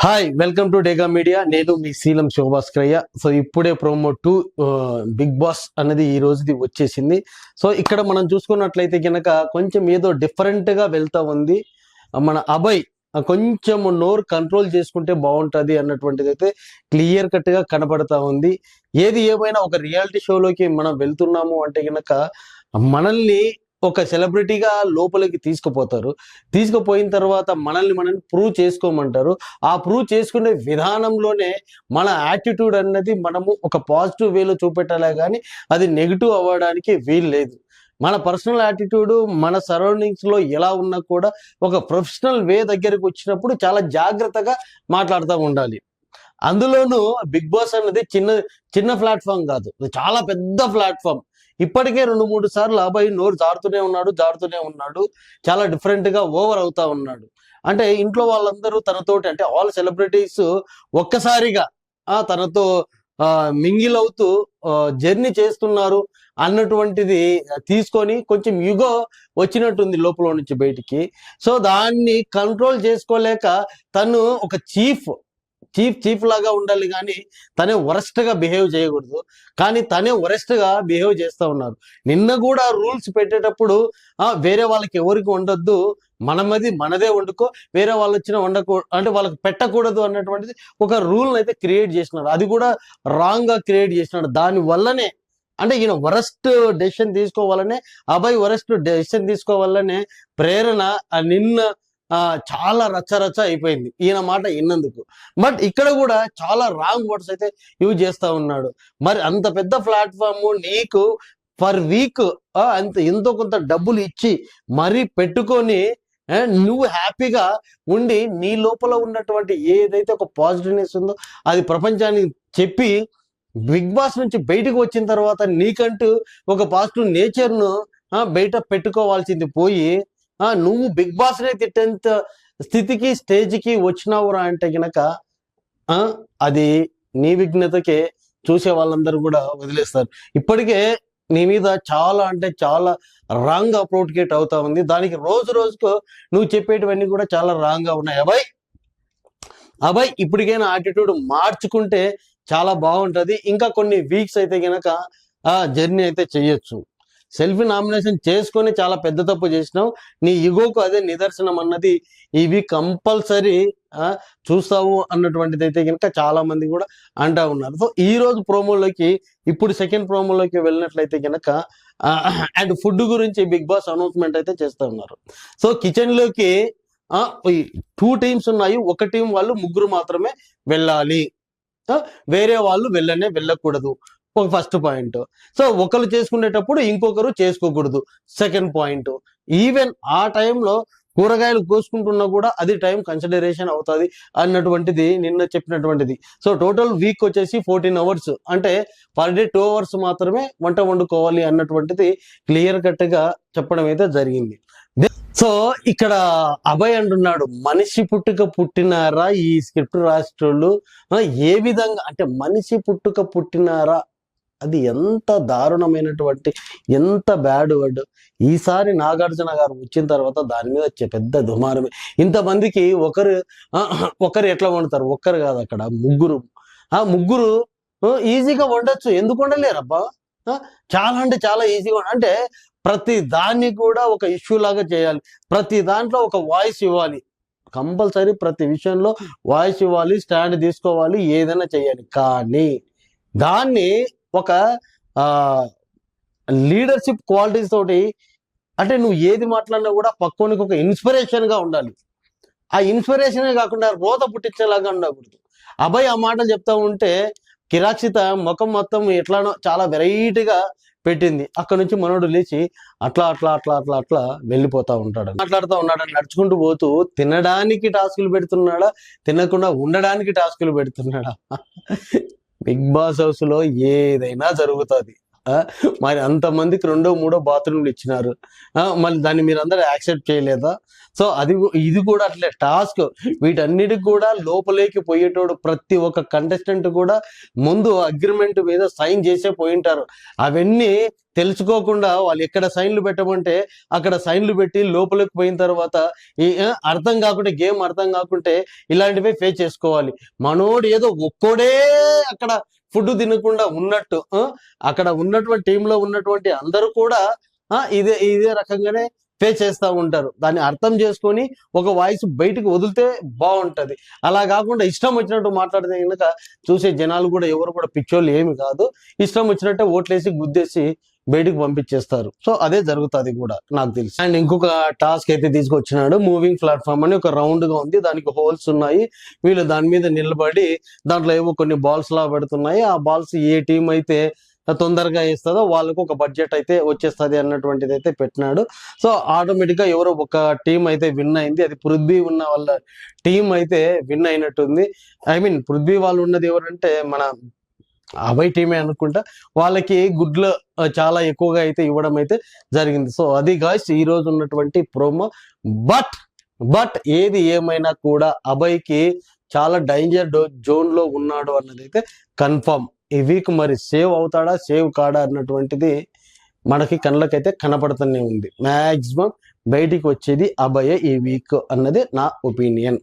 Hi welcome to డేగా media. నేను మీ శీలం శోభాస్కరయ్య. So ఇప్పుడే ప్రోమో 2 బిగ్ బాస్ అనేది ఈ రోజుది వచ్చేసింది. సో ఇక్కడ మనం చూసుకున్నట్లయితే కనుక కొంచెం ఏదో డిఫరెంట్ గా వెళ్తా ఉంది. మన అభయ్ కొంచెం నోరు కంట్రోల్ చేసుకుంటే బాగుంటది అన్నటువంటిది అయితే క్లియర్ కట్ గా కనబడతా ఉంది. ఏది ఏమైనా ఒక రియాలిటీ షోలోకి మనం వెళ్తున్నాము అంటే కనుక మనల్ని ఒక సెలబ్రిటీగా లోపలికి తీసుకుపోతారు. తీసుకుపోయిన తర్వాత మనల్ని ప్రూవ్ చేసుకోమంటారు. ఆ ప్రూవ్ చేసుకునే విధానంలోనే మన యాటిట్యూడ్ అన్నది మనము ఒక పాజిటివ్ వేలో చూపెట్టాలే కానీ అది నెగిటివ్ అవ్వడానికి వీలు లేదు. మన పర్సనల్ యాటిట్యూడ్ మన సరౌండింగ్స్ లో ఎలా ఉన్నా కూడా ఒక ప్రొఫెషనల్ వే దగ్గరికి వచ్చినప్పుడు చాలా జాగ్రత్తగా మాట్లాడుతూ ఉండాలి. అందులోనూ బిగ్ బాస్ అన్నది చిన్న చిన్న ప్లాట్ఫామ్ కాదు, చాలా పెద్ద ప్లాట్ఫామ్. ఇప్పటికే 2-3 సార్లు అబ్బాయి నోరు జారుతూనే ఉన్నాడు. చాలా డిఫరెంట్ గా ఓవర్ అవుతా ఉన్నాడు. అంటే ఇంట్లో వాళ్ళందరూ తనతోటి అంటే ఆల్ సెలబ్రిటీస్ ఒక్కసారిగా తనతో మింగిల్ అవుతూ జర్నీ చేస్తున్నారు అన్నటువంటిది తీసుకొని కొంచెం యుగో వచ్చినట్టుంది లోపల నుంచి బయటికి. సో దాన్ని కంట్రోల్ చేసుకోలేక తను ఒక చీఫ్ లాగా ఉండాలి కానీ తనే వరస్ట్ గా బిహేవ్ చేయకూడదు. కానీ తనే వరస్ట్ గా బిహేవ్ చేస్తూ ఉన్నారు. నిన్న కూడా రూల్స్ పెట్టేటప్పుడు వేరే వాళ్ళకి ఎవరికి ఉండొద్దు, మనదే వండుకో, వేరే వాళ్ళు వచ్చిన అంటే వాళ్ళకి పెట్టకూడదు అన్నటువంటిది ఒక రూల్ అయితే క్రియేట్ చేసినారు. అది కూడా రాంగ్ గా క్రియేట్ చేసినాడు. దాని వల్లనే అంటే ఈయన వరస్ట్ డెసిషన్ తీసుకోవాలనే, అబ్బాయి వరస్ట్ డెసిషన్ తీసుకోవాలనే ప్రేరణ నిన్న చాలా రచ్చ అయిపోయింది ఈయన మాట విన్నందుకు. బట్ ఇక్కడ కూడా చాలా రాంగ్ వర్డ్స్ అయితే యూజ్ చేస్తా ఉన్నాడు. మరి అంత పెద్ద ప్లాట్ఫామ్ నీకు పర్ వీక్ ఎంతో కొంత డబ్బులు ఇచ్చి మరీ పెట్టుకొని నువ్వు హ్యాపీగా ఉండి నీ లోపల ఉన్నటువంటి ఏదైతే ఒక పాజిటివ్నెస్ ఉందో అది ప్రపంచానికి చెప్పి బిగ్ బాస్ నుంచి బయటకు వచ్చిన తర్వాత నీకంటూ ఒక పాజిటివ్ నేచర్ను బయట పెట్టుకోవాల్సింది పోయి నువ్వు బిగ్ బాస్ నే తిట్టేంత స్థితికి స్టేజ్కి వచ్చినావురా అంటే గనక అది నీ విఘ్నతకే చూసే వాళ్ళందరూ కూడా వదిలేస్తారు. ఇప్పటికే నీ మీద చాలా అంటే చాలా రాంగ్ గా ప్రోటికేట్ అవుతా ఉంది. దానికి రోజుకు నువ్వు చెప్పేటివన్నీ కూడా చాలా రాంగ్ గా ఉన్నాయి. అబ్బాయి ఇప్పటికైనా యాటిట్యూడ్ మార్చుకుంటే చాలా బాగుంటది. ఇంకా కొన్ని వీక్స్ అయితే గనక జర్నీ అయితే చెయ్యొచ్చు. సెల్ఫీ నామినేషన్ చేసుకొని చాలా పెద్ద తప్పు చేసినావు. నీ ఇగోకు అదే నిదర్శనం అన్నది ఇవి కంపల్సరీ చూస్తావు అన్నటువంటిది అయితే కనుక చాలా మంది కూడా అంటా ఉన్నారు. సో ఈ రోజు ప్రోమోలోకి ఇప్పుడు సెకండ్ ప్రోమోలోకి వెళ్ళినట్లయితే కనుక అండ్ ఫుడ్ గురించి బిగ్ బాస్ అనౌన్స్మెంట్ అయితే చేస్తూ ఉన్నారు. సో కిచెన్ లోకి 2 టీమ్స్ ఉన్నాయి. ఒక టీం వాళ్ళు 3 మాత్రమే వెళ్ళాలి, వేరే వాళ్ళు వెళ్ళకూడదు. ఒక ఫస్ట్ పాయింట్. సో ఒకరు చేసుకునేటప్పుడు ఇంకొకరు చేసుకోకూడదు సెకండ్ పాయింట్. ఈవెన్ ఆ టైంలో కూరగాయలు కోసుకుంటున్నా కూడా అది టైం కన్సిడరేషన్ అవుతుంది అన్నటువంటిది నిన్న చెప్పినటువంటిది. సో టోటల్ వీక్ వచ్చేసి 14 అవర్స్, అంటే పర్ డే 2 అవర్స్ మాత్రమే వంట వండుకోవాలి అన్నటువంటిది క్లియర్ కట్ గా చెప్పడం అయితే జరిగింది. సో ఇక్కడ అభయ్ అంటున్నాడు, మనిషి పుట్టినారా ఈ స్క్రిప్ట్ రాసేటోళ్ళు, ఏ విధంగా అంటే మనిషి పుట్టినారా, అది ఎంత దారుణమైనటువంటి ఎంత బ్యాడ్ వర్డ్. ఈసారి నాగార్జున గారు వచ్చిన తర్వాత దాని మీద వచ్చే పెద్ద దుమారమే. ఇంతమందికి ఒకరు ఎట్లా వండుతారు? ఒక్కరు కాదు, అక్కడ ముగ్గురు ఈజీగా వండొచ్చు. ఎందుకు వండలేరబ్బా? చాలా అంటే చాలా ఈజీగా అంటే ప్రతి దాన్ని కూడా ఒక ఇష్యూ లాగా చేయాలి. ప్రతి దాంట్లో ఒక వాయిస్ ఇవ్వాలి. కంపల్సరీ ప్రతి విషయంలో వాయిస్ ఇవ్వాలి, స్టాండ్ తీసుకోవాలి, ఏదైనా చేయాలి. కానీ దాన్ని ఒక లీడర్షిప్ క్వాలిటీస్ తోటి అంటే నువ్వు ఏది మాట్లాడినా కూడా పక్కోనికి ఒక ఇన్స్పిరేషన్ గా ఉండాలి. ఆ ఇన్స్పిరేషనే కాకుండా రోత పుట్టించేలాగా ఉండకూడదు. అబ్బాయి ఆ మాటలు చెప్తా ఉంటే కిరాక్షిత ముఖం మొత్తం ఎట్లానో చాలా వెరైటీగా పెట్టింది. అక్కడ నుంచి మనోడు లేచి అట్లా వెళ్ళిపోతా ఉంటాడు. మాట్లాడుతూ ఉన్నాడు, నడుచుకుంటూ పోతూ తినడానికి టాస్కులు పెడుతున్నాడా, తినకుండా ఉండడానికి టాస్కులు పెడుతున్నాడా? బిగ్ బాస్ హౌస్ లో ఏదైనా జరుగుతుంది. మరి అంతమందికి 2, 3 బాత్రూమ్లు ఇచ్చినారు. మళ్ళీ దాన్ని మీరు అందరూ యాక్సెప్ట్ చేయలేదా? సో ఇది కూడా అట్లే టాస్క్. వీటన్నిటికి కూడా లోపలికి పోయేటోడు ప్రతి ఒక్క కంటెస్టెంట్ కూడా ముందు అగ్రిమెంట్ మీద సైన్ చేసే పోయింటారు. అవన్నీ తెలుసుకోకుండా వాళ్ళు ఎక్కడ సైన్లు పెట్టమంటే అక్కడ సైన్లు పెట్టి లోపలికి పోయిన తర్వాత అర్థం కాకుంటే గేమ్ అర్థం కాకుంటే ఇలాంటివే ఫేస్ చేసుకోవాలి. మనోడు ఏదో ఒక్కోడే అక్కడ ఫుడ్ తినకుండా ఉన్నట్టు అక్కడ ఉన్నటువంటి టీంలో ఉన్నటువంటి అందరూ కూడా ఇదే రకంగానే ఫేస్ చేస్తూ ఉంటారు. దాన్ని అర్థం చేసుకొని ఒక వాయిస్ బయటకు వదిలితే బాగుంటది. అలా కాకుండా ఇష్టం వచ్చినట్టు మాట్లాడితే కనుక చూసే జనాలు కూడా ఎవరు కూడా పిచ్చోళ్ళు ఏమి కాదు. ఇష్టం వచ్చినట్టే ఓట్లేసి గుద్దేసి బయటికి పంపించేస్తారు. సో అదే జరుగుతుంది కూడా నాకు తెలిసి. అండ్ ఇంకొక టాస్క్ అయితే తీసుకొచ్చినాడు. మూవింగ్ ప్లాట్ఫామ్ అని ఒక రౌండ్ గా ఉంది, దానికి హోల్స్ ఉన్నాయి. వీళ్ళు దాని మీద నిలబడి దాంట్లో ఏవో కొన్ని బాల్స్ లా పెడుతున్నాయి. ఆ బాల్స్ ఏ టీం అయితే తొందరగా వేస్తుందో వాళ్ళకు ఒక బడ్జెట్ అయితే వచ్చేస్తుంది అన్నటువంటిది అయితే పెట్టినాడు. సో ఆటోమేటిక్ గా ఎవరో ఒక టీం అయితే విన్ అయింది. అది పృథ్వీ ఉన్న వాళ్ళ టీం అయితే విన్ అయినట్టుంది. ఐ మీన్ పృథ్వీ వాళ్ళు ఉన్నది ఎవరంటే మన అభయ్ టీమే అనుకుంటా. వాళ్ళకి గుడ్లు చాలా ఎక్కువగా అయితే ఇవ్వడం అయితే జరిగింది. సో అది గాయ్స్ ఈ రోజు ఉన్నటువంటి ప్రోమో. బట్ ఏది ఏమైనా కూడా అభయ్కి చాలా డేంజర్ జోన్ లో ఉన్నాడు అన్నది అయితే కన్ఫర్మ్. ఈ వీక్ మరి సేవ్ అవుతాడా సేవ్ కాడా అన్నటువంటిది మనకి కళ్ళకైతే కనపడుతూనే ఉంది. మ్యాక్సిమం బయటికి వచ్చేది అభయ ఈ వీక్ అన్నది నా ఒపీనియన్.